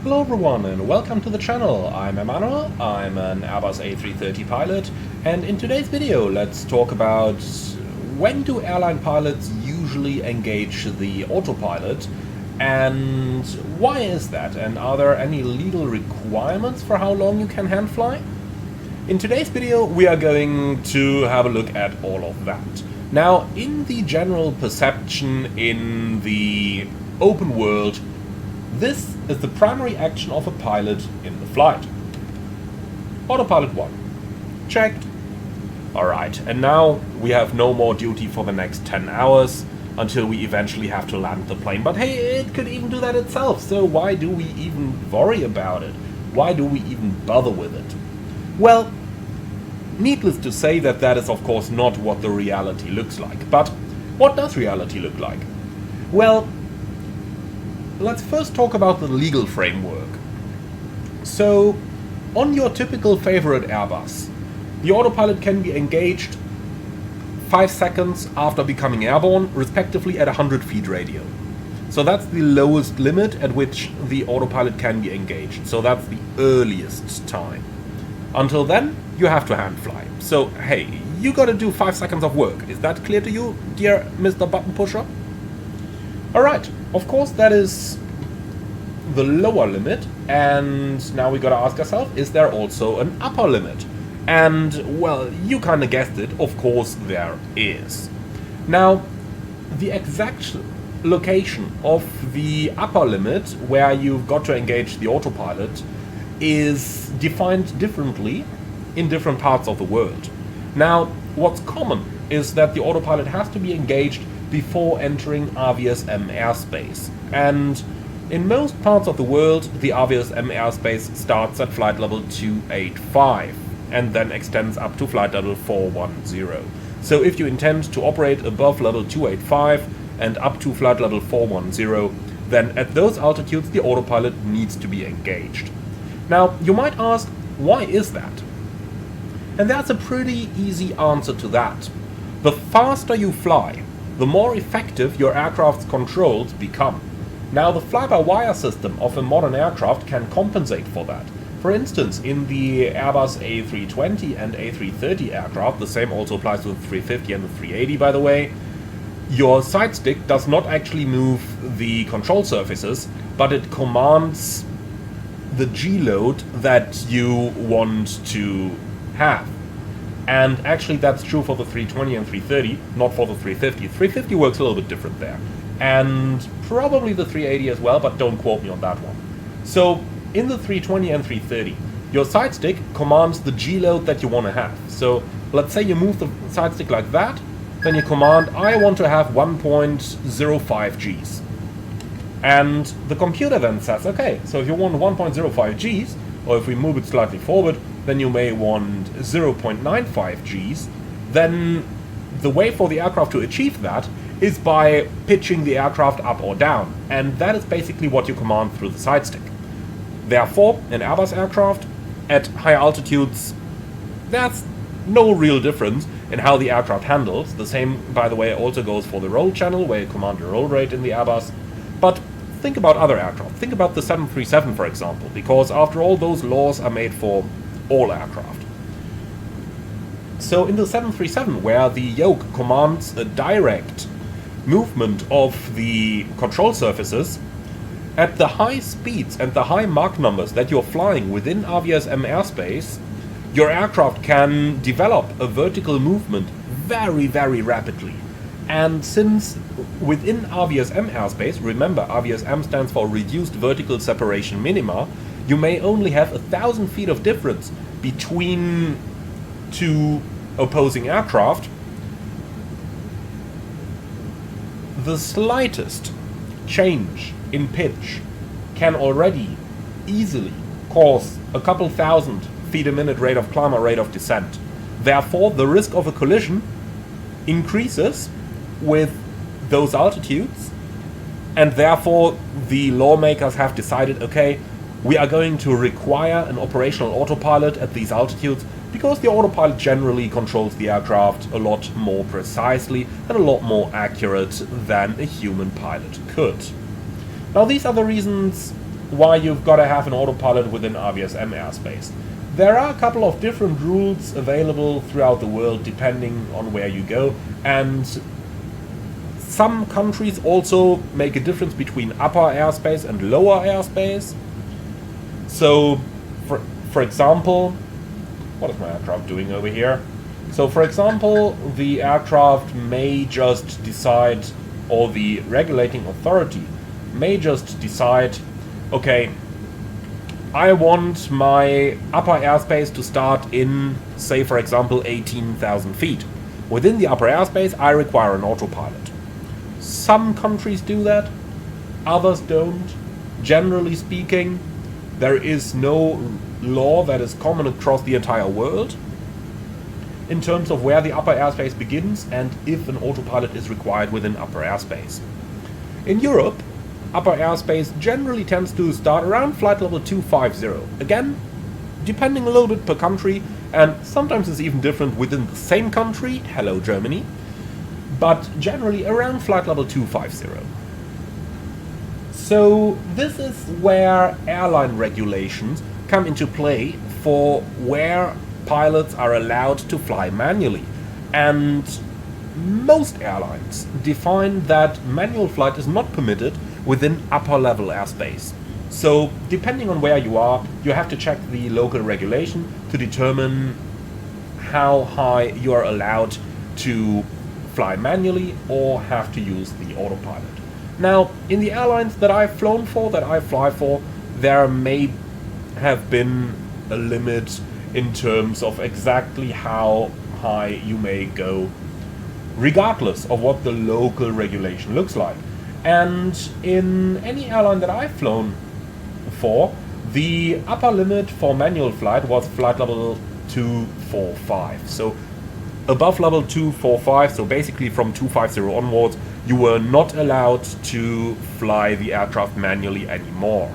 Hello everyone and welcome to the channel. I'm Emmanuel, I'm an Airbus A330 pilot, and in today's video let's talk about when do airline pilots usually engage the autopilot and why is that, and are there any legal requirements for how long you can hand fly? In today's video we are going to have a look at all of that. Now, in the general perception in the open world, this is the primary action of a pilot in the flight. Autopilot 1. Checked. Alright, and now we have no more duty for the next 10 hours until we eventually have to land the plane. But hey, it could even do that itself, so why do we even worry about it? Why do we even bother with it? Well, needless to say that is of course not what the reality looks like. But what does reality look like? Well, let's first talk about the legal framework. So, on your typical favorite Airbus, the autopilot can be engaged 5 seconds after becoming airborne, respectively at 100 feet radio. So that's the lowest limit at which the autopilot can be engaged. So that's the earliest time. Until then, you have to hand fly. So, hey, you gotta do 5 seconds of work. Is that clear to you, dear Mr. Button Pusher? Alright, of course that is the lower limit, and now we gotta ask ourselves, is there also an upper limit? And, well, you kinda guessed it, of course there is. Now, the exact location of the upper limit, where you've got to engage the autopilot, is defined differently in different parts of the world. Now, what's common is that the autopilot has to be engaged before entering RVSM airspace. And in most parts of the world, the RVSM airspace starts at flight level 285 and then extends up to flight level 410. So if you intend to operate above level 285 and up to flight level 410, then at those altitudes the autopilot needs to be engaged. Now, you might ask, why is that? And that's a pretty easy answer to that. The faster you fly, the more effective your aircraft's controls become. Now, the fly-by-wire system of a modern aircraft can compensate for that. For instance, in the Airbus A320 and A330 aircraft, the same also applies to the 350 and the 380 by the way, your side stick does not actually move the control surfaces, but it commands the G-load that you want to have. And actually that's true for the 320 and 330, not for the 350. 350 works a little bit different there. And probably the 380 as well, but don't quote me on that one. So, in the 320 and 330, your side stick commands the G-load that you want to have. So, let's say you move the side stick like that, then you command, I want to have 1.05 Gs. And the computer then says, okay, so if you want 1.05 Gs, or if we move it slightly forward, then you may want 0.95 Gs, then the way for the aircraft to achieve that is by pitching the aircraft up or down, and that is basically what you command through the side stick. Therefore, in Airbus aircraft, at high altitudes, there's no real difference in how the aircraft handles. The same, by the way, also goes for the roll channel, where you command the roll rate in the Airbus. But think about other aircraft. Think about the 737, for example, because after all, those laws are made for all aircraft. So in the 737, where the Yoke commands a direct movement of the control surfaces, at the high speeds and the high Mach numbers that you're flying within RVSM airspace, your aircraft can develop a vertical movement very, very rapidly. And since within RVSM airspace, remember RVSM stands for Reduced Vertical Separation Minima, you may only have 1,000 feet of difference between two opposing aircraft. The slightest change in pitch can already easily cause a couple thousand feet a minute rate of climb or rate of descent. Therefore, the risk of a collision increases with those altitudes, and therefore the lawmakers have decided, okay, we are going to require an operational autopilot at these altitudes because the autopilot generally controls the aircraft a lot more precisely and a lot more accurate than a human pilot could. Now, these are the reasons why you've got to have an autopilot within RVSM airspace. There are a couple of different rules available throughout the world depending on where you go, and some countries also make a difference between upper airspace and lower airspace. So, for example, what is my aircraft doing over here? So, for example, the aircraft may just decide, or the regulating authority may just decide, okay, I want my upper airspace to start in, say, for example, 18,000 feet. Within the upper airspace, I require an autopilot. Some countries do that, others don't. Generally speaking, there is no law that is common across the entire world in terms of where the upper airspace begins and if an autopilot is required within upper airspace. In Europe, upper airspace generally tends to start around flight level 250. Again, depending a little bit per country, and sometimes it's even different within the same country, hello Germany, but generally around flight level 250. So this is where airline regulations come into play for where pilots are allowed to fly manually. And most airlines define that manual flight is not permitted within upper level airspace. So depending on where you are, you have to check the local regulation to determine how high you are allowed to fly manually or have to use the autopilot. Now, in the airlines that I've flown for, that I fly for, there may have been a limit in terms of exactly how high you may go, regardless of what the local regulation looks like. And in any airline that I've flown for, the upper limit for manual flight was flight level 245. So above level 245, so basically from 250 onwards, you were not allowed to fly the aircraft manually anymore.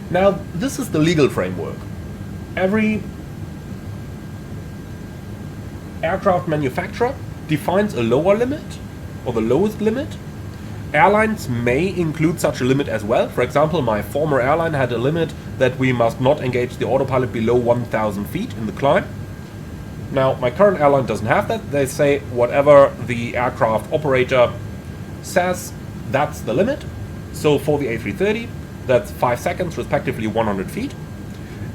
Now, this is the legal framework. Every aircraft manufacturer defines a lower limit, or the lowest limit. Airlines may include such a limit as well. For example, my former airline had a limit that we must not engage the autopilot below 1,000 feet in the climb. Now, my current airline doesn't have that. They say whatever the aircraft operator says, that's the limit. So for the A330, that's 5 seconds, respectively 100 feet.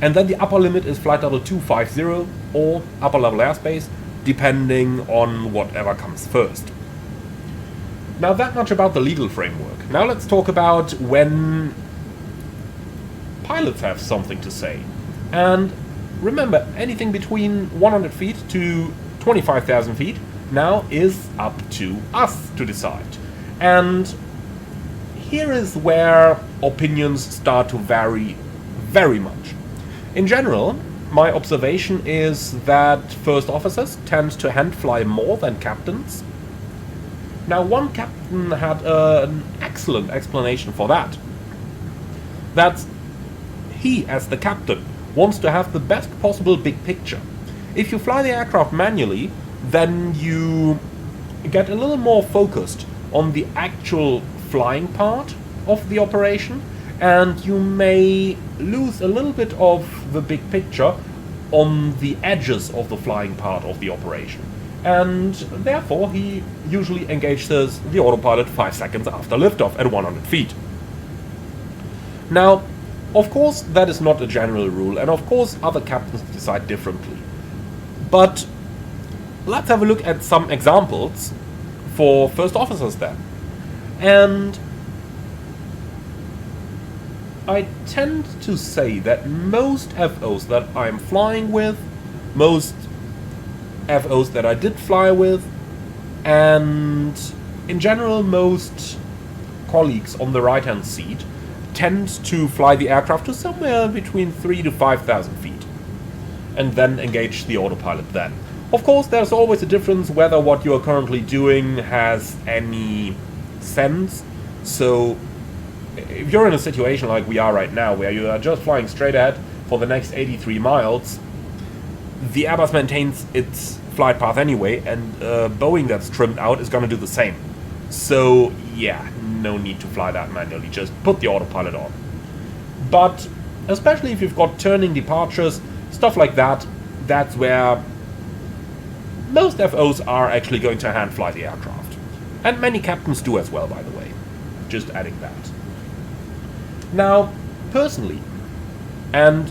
And then the upper limit is flight level 250 or upper level airspace, depending on whatever comes first. Now, that much about the legal framework. Now let's talk about when pilots have something to say. And remember, anything between 100 feet to 25,000 feet now is up to us to decide. And here is where opinions start to vary very much. In general, my observation is that first officers tend to hand fly more than captains. Now, one captain had an excellent explanation for that. That he, as the captain, wants to have the best possible big picture. If you fly the aircraft manually, then you get a little more focused on the actual flying part of the operation, and you may lose a little bit of the big picture on the edges of the flying part of the operation. And therefore, he usually engages the autopilot 5 seconds after liftoff at 100 feet. Now, of course, that is not a general rule, and of course, other captains decide differently. But let's have a look at some examples for first officers then. And I tend to say that most FOs that I'm flying with, most FOs that I did fly with, and in general most colleagues on the right hand seat tend to fly the aircraft to somewhere between 3,000 to 5,000 feet and then engage the autopilot then. Of course, there's always a difference whether what you're currently doing has any sense. So if you're in a situation like we are right now, where you are just flying straight ahead for the next 83 miles, the Airbus maintains its flight path anyway, and Boeing that's trimmed out is going to do the same. So yeah, no need to fly that manually, just put the autopilot on. But especially if you've got turning departures, stuff like that, that's where most FOs are actually going to hand fly the aircraft. And many captains do as well, by the way. Just adding that. Now, personally, and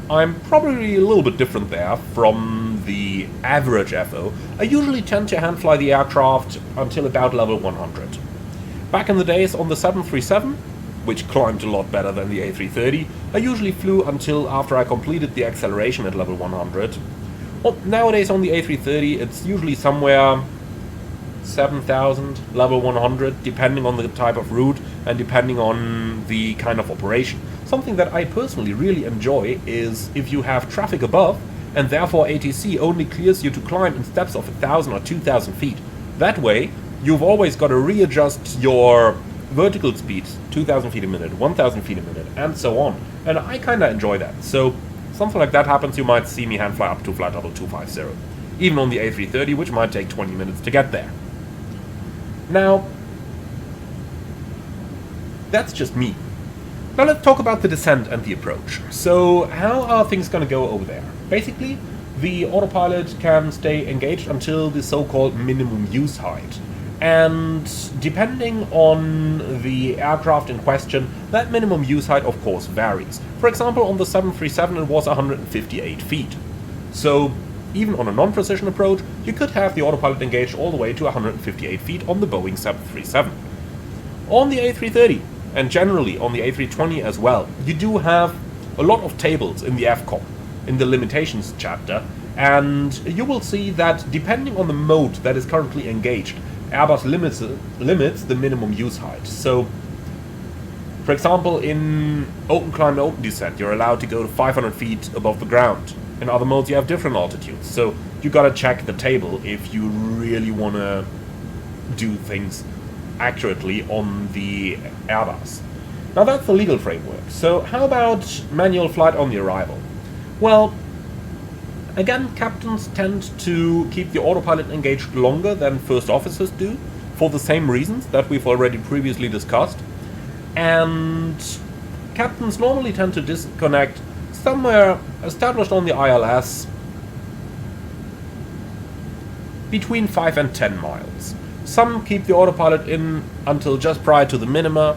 I'm probably a little bit different there from the average FO, I usually tend to hand fly the aircraft until about level 100. Back in the days on the 737, which climbed a lot better than the A330, I usually flew until after I completed the acceleration at level 100. Well, nowadays on the A330 it's usually somewhere 7,000, level 100, depending on the type of route and depending on the kind of operation. Something that I personally really enjoy is if you have traffic above and therefore ATC only clears you to climb in steps of 1,000 or 2,000 feet. That way you've always got to readjust your vertical speed, 2,000 feet a minute, 1,000 feet a minute, and so on. And I kinda enjoy that. So something like that happens, you might see me hand fly up to flight level 250. Even on the A330, which might take 20 minutes to get there. Now, that's just me. Now let's talk about the descent and the approach. So how are things going to go over there? Basically, the autopilot can stay engaged until the so-called minimum use height. And depending on the aircraft in question, that minimum use height of course varies. For example, on the 737 it was 158 feet. So even on a non-precision approach, you could have the autopilot engaged all the way to 158 feet on the Boeing 737. On the A330, and generally on the A320 as well, you do have a lot of tables in the FCOM, in the limitations chapter, and you will see that depending on the mode that is currently engaged, Airbus limits the minimum use height. So, for example, in open climb and open descent, you're allowed to go to 500 feet above the ground. In other modes, you have different altitudes. So you gotta check the table if you really wanna do things accurately on the Airbus. Now that's the legal framework. So how about manual flight on the arrival? Well, again, captains tend to keep the autopilot engaged longer than first officers do, for the same reasons that we've already previously discussed. And captains normally tend to disconnect somewhere established on the ILS between 5 and 10 miles. Some keep the autopilot in until just prior to the minima,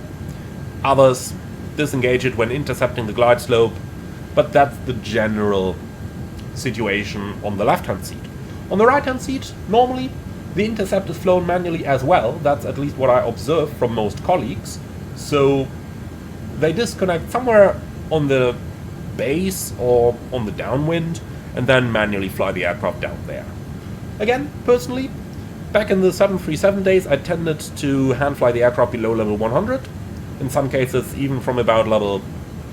others disengage it when intercepting the glide slope, but that's the general situation on the left-hand seat. On the right-hand seat, normally, the intercept is flown manually as well. That's at least what I observe from most colleagues. So they disconnect somewhere on the base or on the downwind and then manually fly the aircraft down there. Again, personally, back in the 737 days, I tended to hand fly the aircraft below level 100. In some cases, even from about level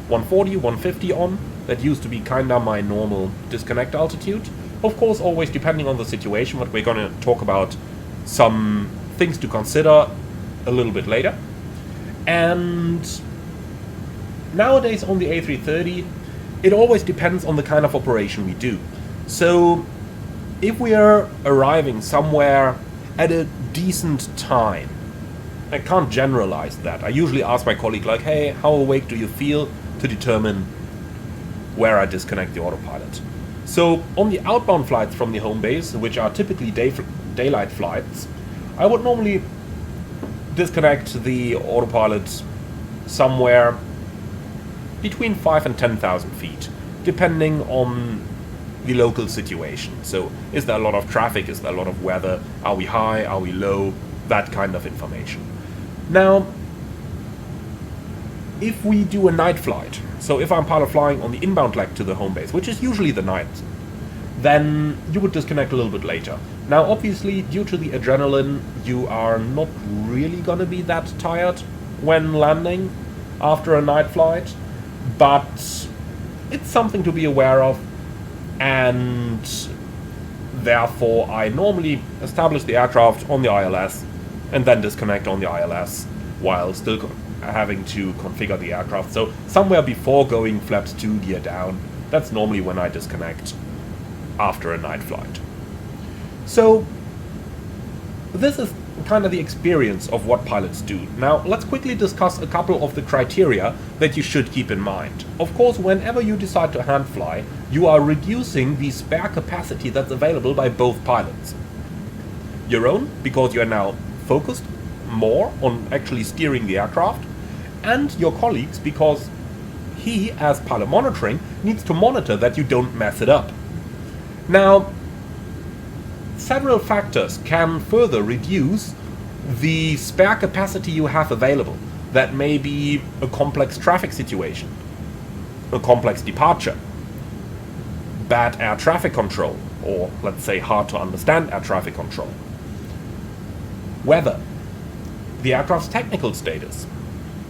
140, 150 on. That used to be kinda my normal disconnect altitude. Of course, always depending on the situation, but we're gonna talk about some things to consider a little bit later. And nowadays on the A330, it always depends on the kind of operation we do. So if we are arriving somewhere at a decent time, I can't generalize that. I usually ask my colleague like, hey, how awake do you feel, to determine where I disconnect the autopilot. So on the outbound flights from the home base, which are typically daylight flights, I would normally disconnect the autopilot somewhere between 5 and 10,000 feet, depending on the local situation. So is there a lot of traffic, is there a lot of weather, are we high, are we low, that kind of information. Now, if we do a night flight, so if I'm pilot flying on the inbound leg to the home base, which is usually the night, then you would disconnect a little bit later. Now obviously, due to the adrenaline, you are not really gonna be that tired when landing after a night flight, but it's something to be aware of, and therefore I normally establish the aircraft on the ILS and then disconnect on the ILS while still having to configure the aircraft. So somewhere before going flaps 2 gear down, that's normally when I disconnect after a night flight. So this is kind of the experience of what pilots do. Now, let's quickly discuss a couple of the criteria that you should keep in mind. Of course, whenever you decide to hand fly, you are reducing the spare capacity that's available by both pilots. Your own, because you are now focused more on actually steering the aircraft, and your colleagues, because he, as pilot monitoring, needs to monitor that you don't mess it up. Now, several factors can further reduce the spare capacity you have available. That may be a complex traffic situation, a complex departure, bad air traffic control, or let's say hard to understand air traffic control, weather, the aircraft's technical status.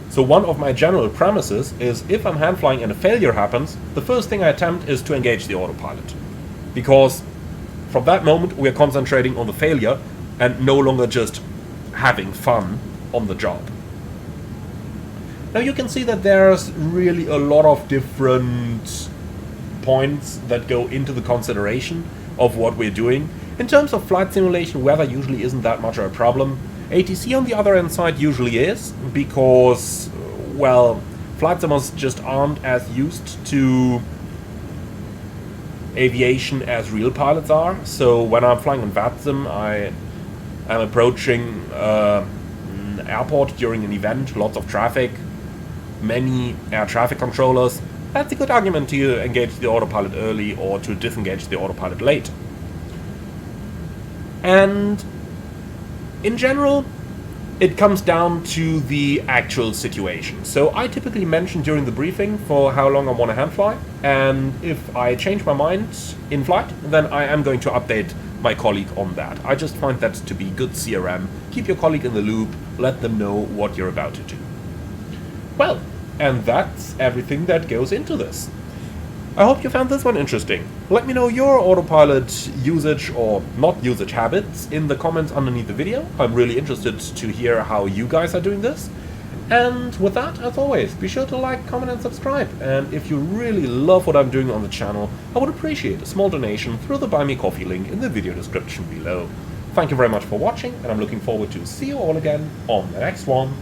So one of my general premises is, if I'm hand flying and a failure happens, the first thing I attempt is to engage the autopilot. Because from that moment we are concentrating on the failure and no longer just having fun on the job. Now you can see that there's really a lot of different points that go into the consideration of what we're doing. In terms of flight simulation, weather usually isn't that much of a problem. ATC on the other hand side usually is, because, well, flight simmers just aren't as used to aviation as real pilots are. So when I'm flying on VATSIM, I am approaching an airport during an event, lots of traffic, many air traffic controllers. That's a good argument to engage the autopilot early or to disengage the autopilot late. And in general, it comes down to the actual situation. So I typically mention during the briefing for how long I want to hand fly, and if I change my mind in flight, then I am going to update my colleague on that. I just find that to be good CRM. Keep your colleague in the loop, let them know what you're about to do. Well, and that's everything that goes into this. I hope you found this one interesting. Let me know your autopilot usage or not usage habits in the comments underneath the video. I'm really interested to hear how you guys are doing this. And with that, as always, be sure to like, comment and subscribe. And if you really love what I'm doing on the channel, I would appreciate a small donation through the Buy Me Coffee link in the video description below. Thank you very much for watching, and I'm looking forward to see you all again on the next one.